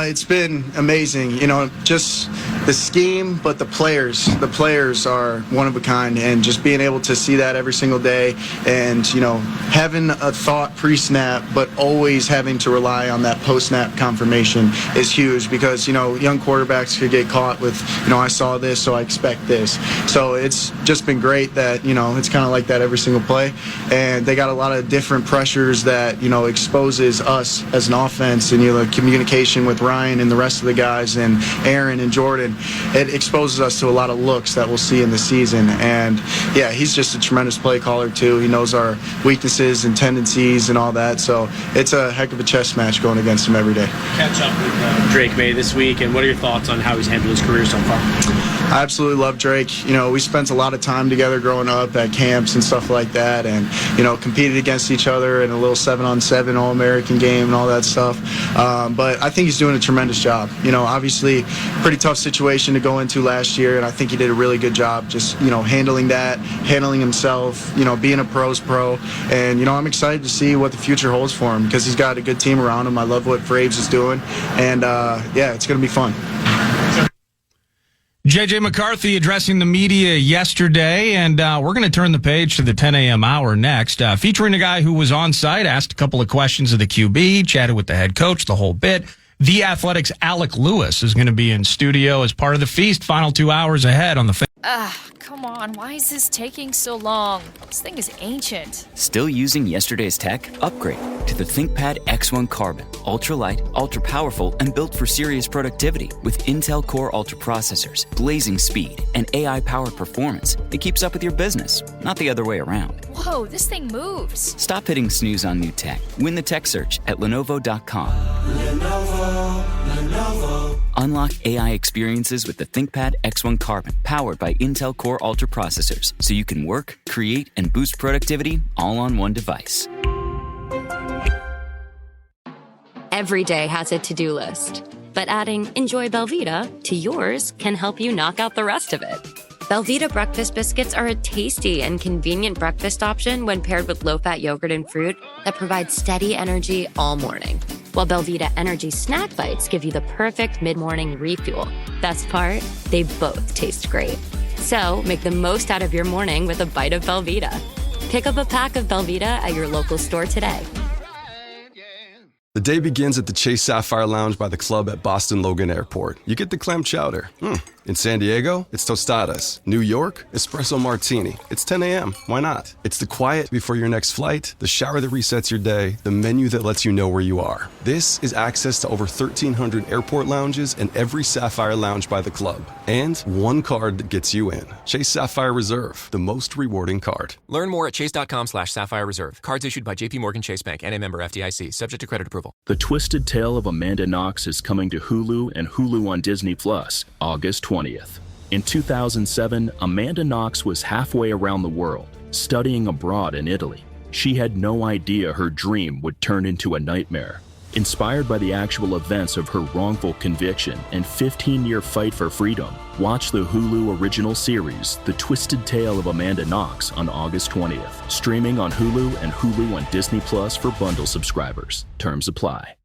It's been amazing, just the scheme, but the players are one of a kind, and just being able to see that every single day, and having a thought pre-snap, but always having to rely on that post-snap confirmation is huge, because young quarterbacks could get caught with I saw this, so I expect this. So it's just been great that it's kind of like that every single play, and they got a lot of different pressures that exposes us as an offense, and the communication with Ryan and the rest of the guys, and Aaron and Jordan. It exposes us to a lot of looks that we'll see in the season. And yeah, he's just a tremendous play caller too. He knows our weaknesses and tendencies and all that. So it's a heck of a chess match going against him every day. Catch up with Drake May this week, and what are your thoughts on how he's handled his career so far? I absolutely love Drake. We spent a lot of time together growing up at camps and stuff like that, and competed against each other in a little 7-on-7 All-American game and all that stuff. But I think he's doing a tremendous job. Obviously, pretty tough situation to go into last year, and I think he did a really good job just handling that, handling himself, being a pro's pro. And I'm excited to see what the future holds for him, because he's got a good team around him. I love what Braves is doing, and yeah, it's going to be fun. JJ McCarthy addressing the media yesterday, and we're going to turn the page to the 10 a.m. hour next, featuring a guy who was on site, asked a couple of questions of the QB, chatted with the head coach, the whole bit. The Athletic's Alec Lewis is going to be in studio as part of the feast. Final 2 hours ahead on the. Come on, why is this taking so long? This thing is ancient. Still using yesterday's tech? Upgrade to the ThinkPad X1 Carbon. Ultra light, ultra powerful, and built for serious productivity with Intel Core Ultra processors, blazing speed, and AI-powered performance that keeps up with your business, not the other way around. Whoa, this thing moves. Stop hitting snooze on new tech. Win the tech search at Lenovo.com. Lenovo. Unlock AI experiences with the ThinkPad X1 Carbon, powered by Intel Core Ultra processors, so you can work, create, and boost productivity all on one device. Every day has a to-do list, but adding Enjoy Belvita to yours can help you knock out the rest of it. Belvita breakfast biscuits are a tasty and convenient breakfast option when paired with low-fat yogurt and fruit that provides steady energy all morning. While Belvita Energy Snack Bites give you the perfect mid-morning refuel. Best part, they both taste great. So make the most out of your morning with a bite of Belvita. Pick up a pack of Belvita at your local store today. The day begins at the Chase Sapphire Lounge by the club at Boston Logan Airport. You get the clam chowder. In San Diego, it's tostadas. New York, espresso martini. It's 10 a.m. Why not? It's the quiet before your next flight, the shower that resets your day, the menu that lets you know where you are. This is access to over 1,300 airport lounges and every Sapphire Lounge by the club. And one card that gets you in. Chase Sapphire Reserve, the most rewarding card. Learn more at chase.com/Sapphire Reserve. Cards issued by JP Morgan Chase Bank and a member FDIC, subject to credit approval. The Twisted Tale of Amanda Knox is coming to Hulu and Hulu on Disney Plus, August 20th. In 2007, Amanda Knox was halfway around the world, studying abroad in Italy. She had no idea her dream would turn into a nightmare. Inspired by the actual events of her wrongful conviction and 15-year fight for freedom, watch the Hulu original series, The Twisted Tale of Amanda Knox, on August 20th. Streaming on Hulu and Hulu on Disney Plus for bundle subscribers. Terms apply.